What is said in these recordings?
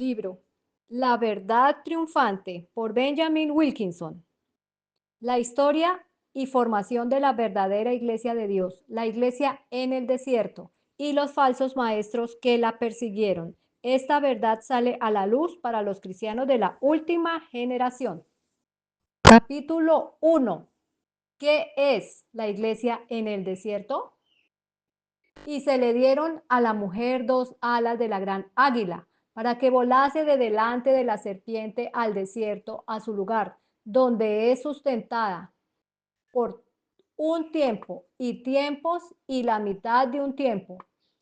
Libro La verdad triunfante por Benjamin Wilkinson. La historia y formación de la verdadera iglesia de Dios, la iglesia en el desierto y los falsos maestros que la persiguieron. Esta verdad sale a la luz para los cristianos de la última generación. Capítulo 1. ¿Qué es la iglesia en el desierto? Y se le dieron a la mujer dos alas de la gran águila, para que volase de delante de la serpiente al desierto, a su lugar, donde es sustentada por un tiempo y tiempos y la mitad de un tiempo.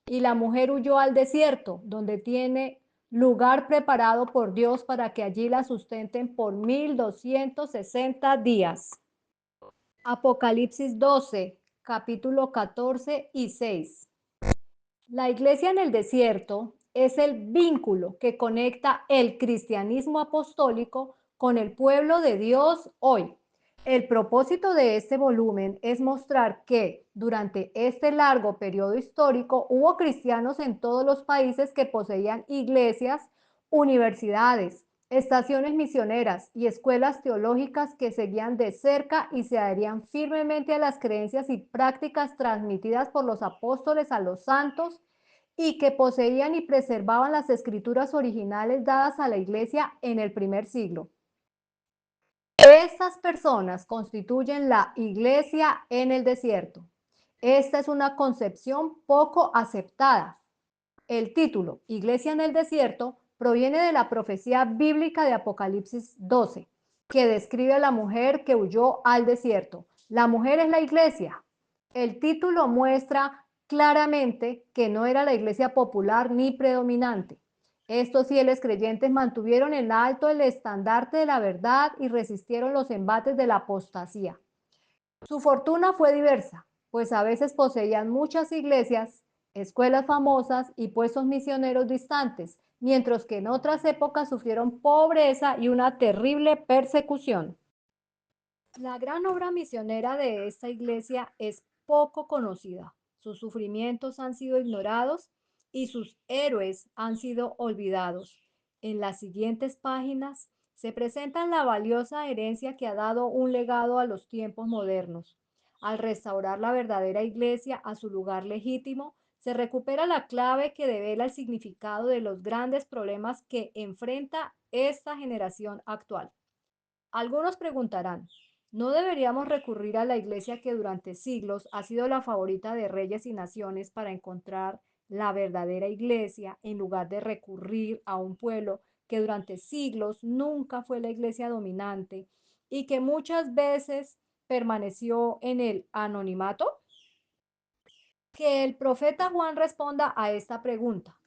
Y la mujer huyó al desierto, donde tiene lugar preparado por Dios para que allí la sustenten por 1260 días. Apocalipsis 12, capítulo 14 y 6. La iglesia en el desierto es el vínculo que conecta el cristianismo apostólico con el pueblo de Dios hoy. El propósito de este volumen es mostrar que durante este largo periodo histórico hubo cristianos en todos los países que poseían iglesias, universidades, estaciones misioneras y escuelas teológicas que seguían de cerca y se adherían firmemente a las creencias y prácticas transmitidas por los apóstoles a los santos y que poseían y preservaban las escrituras originales dadas a la iglesia en el primer siglo. Estas personas constituyen la iglesia en el desierto. Esta es una concepción poco aceptada. El título, Iglesia en el desierto, proviene de la profecía bíblica de Apocalipsis 12, que describe a la mujer que huyó al desierto. La mujer es la iglesia. El título muestra claramente que no era la iglesia popular ni predominante. Estos fieles creyentes mantuvieron en alto el estandarte de la verdad y resistieron los embates de la apostasía. Su fortuna fue diversa, pues a veces poseían muchas iglesias, escuelas famosas y puestos misioneros distantes, mientras que en otras épocas sufrieron pobreza y una terrible persecución. La gran obra misionera de esta iglesia es poco conocida. Sus sufrimientos han sido ignorados y sus héroes han sido olvidados. En las siguientes páginas se presenta la valiosa herencia que ha dado un legado a los tiempos modernos. Al restaurar la verdadera iglesia a su lugar legítimo, se recupera la clave que devela el significado de los grandes problemas que enfrenta esta generación actual. Algunos preguntarán, ¿no deberíamos recurrir a la iglesia que durante siglos ha sido la favorita de reyes y naciones para encontrar la verdadera iglesia en lugar de recurrir a un pueblo que durante siglos nunca fue la iglesia dominante y que muchas veces permaneció en el anonimato? Que el profeta Juan responda a esta pregunta.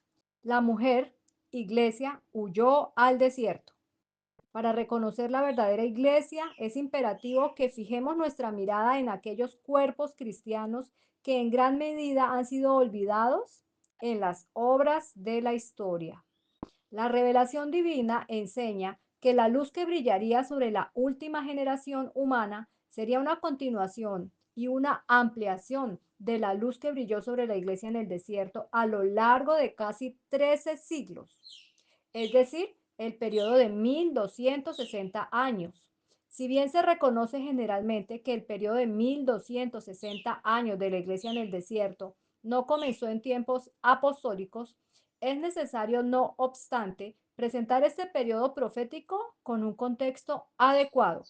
La mujer, iglesia, huyó al desierto. Para reconocer la verdadera iglesia, es imperativo que fijemos nuestra mirada en aquellos cuerpos cristianos que en gran medida han sido olvidados en las obras de la historia. La revelación divina enseña que la luz que brillaría sobre la última generación humana sería una continuación y una ampliación de la luz que brilló sobre la iglesia en el desierto a lo largo de casi 13 siglos, es decir, el periodo de 1260 años. Si bien se reconoce generalmente que el periodo de 1260 años de la iglesia en el desierto no comenzó en tiempos apostólicos, es necesario, no obstante, presentar este periodo profético con un contexto adecuado.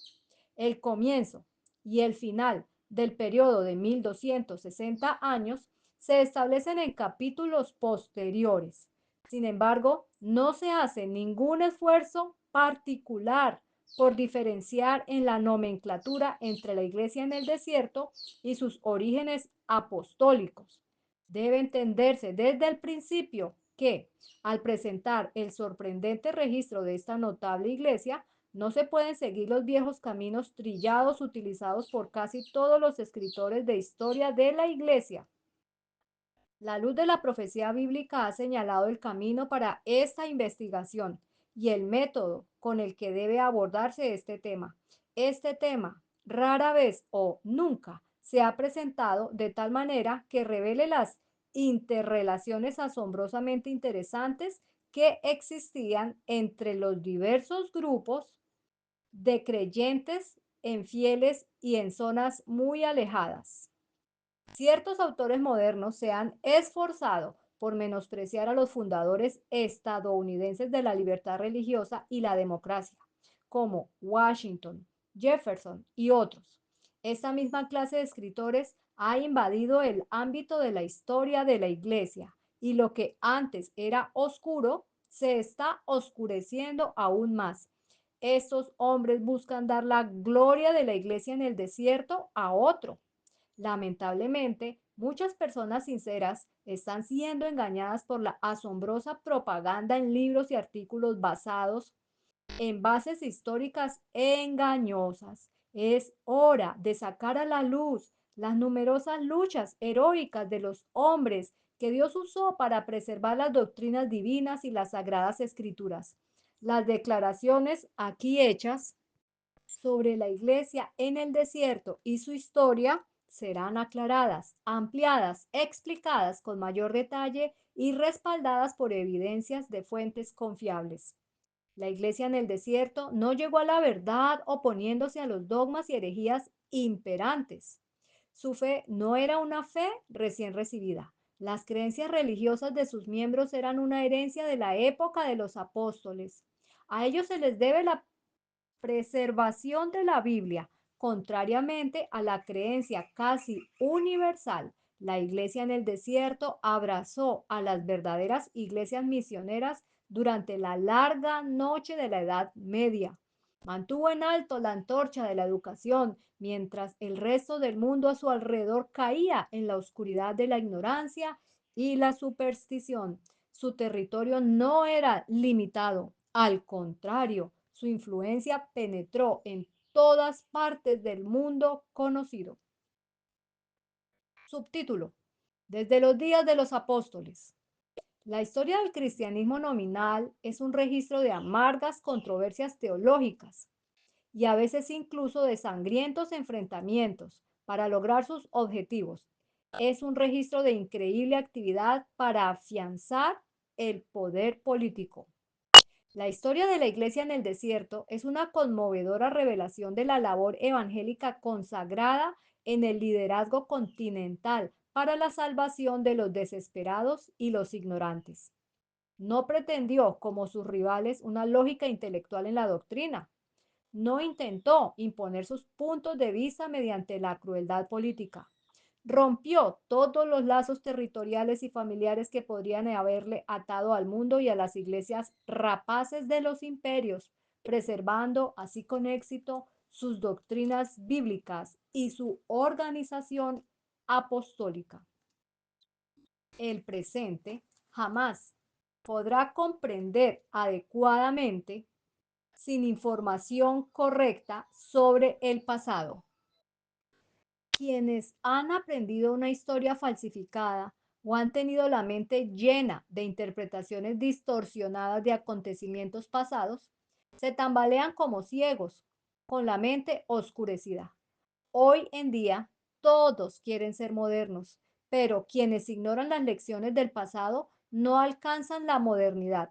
El comienzo y el final del periodo de 1260 años se establecen en capítulos posteriores. Sin embargo, no se hace ningún esfuerzo particular por diferenciar en la nomenclatura entre la iglesia en el desierto y sus orígenes apostólicos. Debe entenderse desde el principio que, al presentar el sorprendente registro de esta notable iglesia, no se pueden seguir los viejos caminos trillados utilizados por casi todos los escritores de historia de la iglesia. La luz de la profecía bíblica ha señalado el camino para esta investigación y el método con el que debe abordarse este tema. Este tema rara vez o nunca se ha presentado de tal manera que revele las interrelaciones asombrosamente interesantes que existían entre los diversos grupos de creyentes en fieles y en zonas muy alejadas. Ciertos autores modernos se han esforzado por menospreciar a los fundadores estadounidenses de la libertad religiosa y la democracia, como Washington, Jefferson y otros. Esta misma clase de escritores ha invadido el ámbito de la historia de la Iglesia y lo que antes era oscuro se está oscureciendo aún más. Estos hombres buscan dar la gloria de la Iglesia en el desierto a otro. Lamentablemente, muchas personas sinceras están siendo engañadas por la asombrosa propaganda en libros y artículos basados en bases históricas engañosas. Es hora de sacar a la luz las numerosas luchas heroicas de los hombres que Dios usó para preservar las doctrinas divinas y las sagradas escrituras. Las declaraciones aquí hechas sobre la iglesia en el desierto y su historia serán aclaradas, ampliadas, explicadas con mayor detalle y respaldadas por evidencias de fuentes confiables. La iglesia en el desierto no llegó a la verdad oponiéndose a los dogmas y herejías imperantes. Su fe no era una fe recién recibida. Las creencias religiosas de sus miembros eran una herencia de la época de los apóstoles. A ellos se les debe la preservación de la Biblia, contrariamente a la creencia casi universal. La iglesia en el desierto abrazó a las verdaderas iglesias misioneras durante la larga noche de la Edad Media. Mantuvo en alto la antorcha de la educación, mientras el resto del mundo a su alrededor caía en la oscuridad de la ignorancia y la superstición. Su territorio no era limitado, al contrario, su influencia penetró en todas partes del mundo conocido. Subtítulo: Desde los días de los apóstoles. La historia del cristianismo nominal es un registro de amargas controversias teológicas y a veces incluso de sangrientos enfrentamientos para lograr sus objetivos. Es un registro de increíble actividad para afianzar el poder político. La historia de la iglesia en el desierto es una conmovedora revelación de la labor evangélica consagrada en el liderazgo continental para la salvación de los desesperados y los ignorantes. No pretendió, como sus rivales, una lógica intelectual en la doctrina. No intentó imponer sus puntos de vista mediante la crueldad política. Rompió todos los lazos territoriales y familiares que podrían haberle atado al mundo y a las iglesias rapaces de los imperios, preservando así con éxito sus doctrinas bíblicas y su organización apostólica. El presente jamás podrá comprender adecuadamente sin información correcta sobre el pasado. Quienes han aprendido una historia falsificada o han tenido la mente llena de interpretaciones distorsionadas de acontecimientos pasados, se tambalean como ciegos, con la mente oscurecida. Hoy en día, todos quieren ser modernos, pero quienes ignoran las lecciones del pasado no alcanzan la modernidad,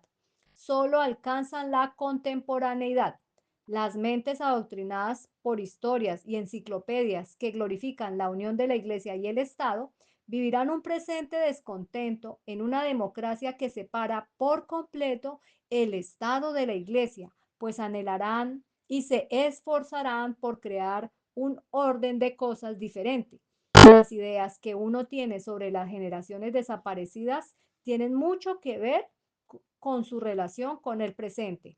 solo alcanzan la contemporaneidad. Las mentes adoctrinadas por historias y enciclopedias que glorifican la unión de la Iglesia y el Estado vivirán un presente descontento en una democracia que separa por completo el Estado de la Iglesia, pues anhelarán y se esforzarán por crear un orden de cosas diferente. Las ideas que uno tiene sobre las generaciones desaparecidas tienen mucho que ver con su relación con el presente.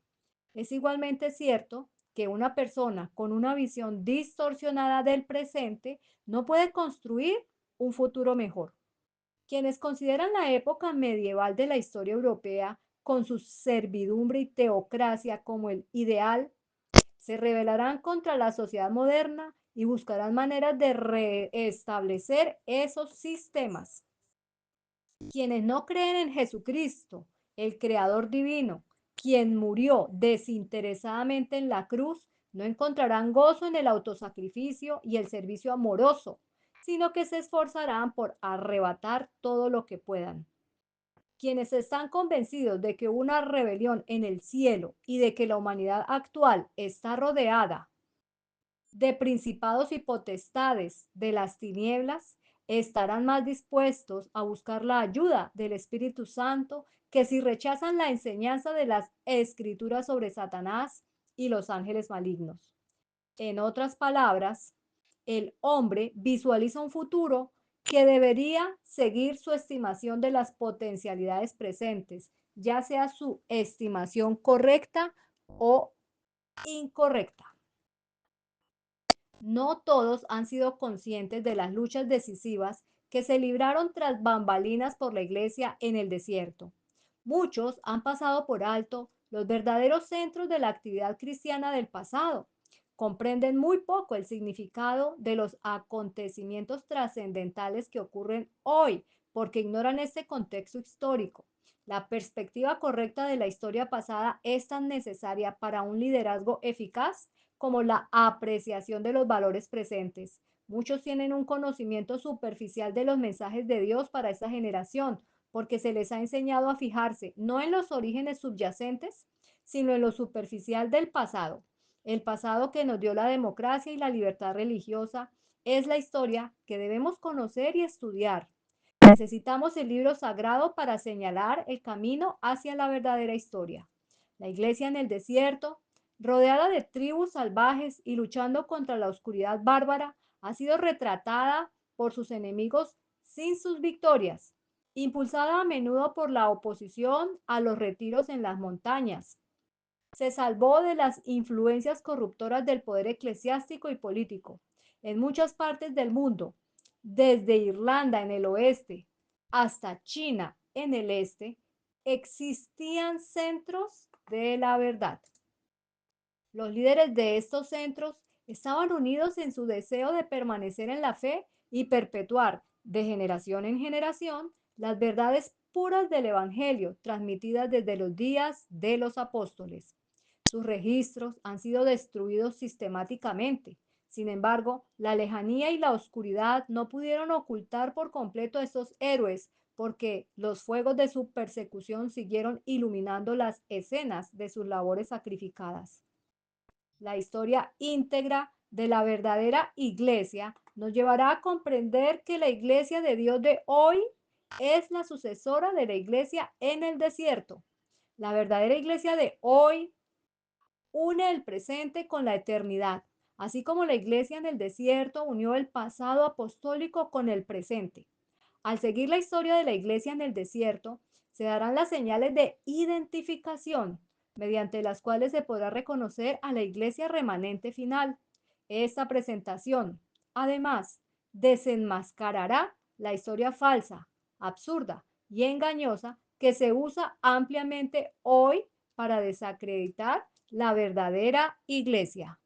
Es igualmente cierto que una persona con una visión distorsionada del presente no puede construir un futuro mejor. Quienes consideran la época medieval de la historia europea con su servidumbre y teocracia como el ideal, se rebelarán contra la sociedad moderna y buscarán maneras de restablecer esos sistemas. Quienes no creen en Jesucristo, el Creador divino, quien murió desinteresadamente en la cruz, no encontrarán gozo en el autosacrificio y el servicio amoroso, sino que se esforzarán por arrebatar todo lo que puedan. Quienes están convencidos de que hubo una rebelión en el cielo y de que la humanidad actual está rodeada de principados y potestades de las tinieblas, estarán más dispuestos a buscar la ayuda del Espíritu Santo que si rechazan la enseñanza de las escrituras sobre Satanás y los ángeles malignos. En otras palabras, el hombre visualiza un futuro que debería seguir su estimación de las potencialidades presentes, ya sea su estimación correcta o incorrecta. No todos han sido conscientes de las luchas decisivas que se libraron tras bambalinas por la iglesia en el desierto. Muchos han pasado por alto los verdaderos centros de la actividad cristiana del pasado. Comprenden muy poco el significado de los acontecimientos trascendentales que ocurren hoy porque ignoran este contexto histórico. La perspectiva correcta de la historia pasada es tan necesaria para un liderazgo eficaz como la apreciación de los valores presentes. Muchos tienen un conocimiento superficial de los mensajes de Dios para esta generación, porque se les ha enseñado a fijarse no en los orígenes subyacentes, sino en lo superficial del pasado. El pasado que nos dio la democracia y la libertad religiosa es la historia que debemos conocer y estudiar. Necesitamos el libro sagrado para señalar el camino hacia la verdadera historia. La iglesia en el desierto, rodeada de tribus salvajes y luchando contra la oscuridad bárbara, ha sido retratada por sus enemigos sin sus victorias, impulsada a menudo por la oposición a los retiros en las montañas. Se salvó de las influencias corruptoras del poder eclesiástico y político. En muchas partes del mundo, desde Irlanda en el oeste hasta China en el este, existían centros de la verdad. Los líderes de estos centros estaban unidos en su deseo de permanecer en la fe y perpetuar de generación en generación las verdades puras del Evangelio transmitidas desde los días de los apóstoles. Sus registros han sido destruidos sistemáticamente. Sin embargo, la lejanía y la oscuridad no pudieron ocultar por completo a estos héroes porque los fuegos de su persecución siguieron iluminando las escenas de sus labores sacrificadas. La historia íntegra de la verdadera iglesia nos llevará a comprender que la iglesia de Dios de hoy es la sucesora de la iglesia en el desierto. La verdadera iglesia de hoy une el presente con la eternidad, así como la iglesia en el desierto unió el pasado apostólico con el presente. Al seguir la historia de la iglesia en el desierto, se darán las señales de identificación mediante las cuales se podrá reconocer a la iglesia remanente final. Esta presentación, además, desenmascarará la historia falsa, absurda y engañosa que se usa ampliamente hoy para desacreditar la verdadera iglesia.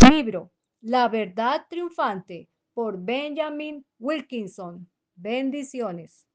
Libro La verdad triunfante por Benjamin Wilkinson. Bendiciones.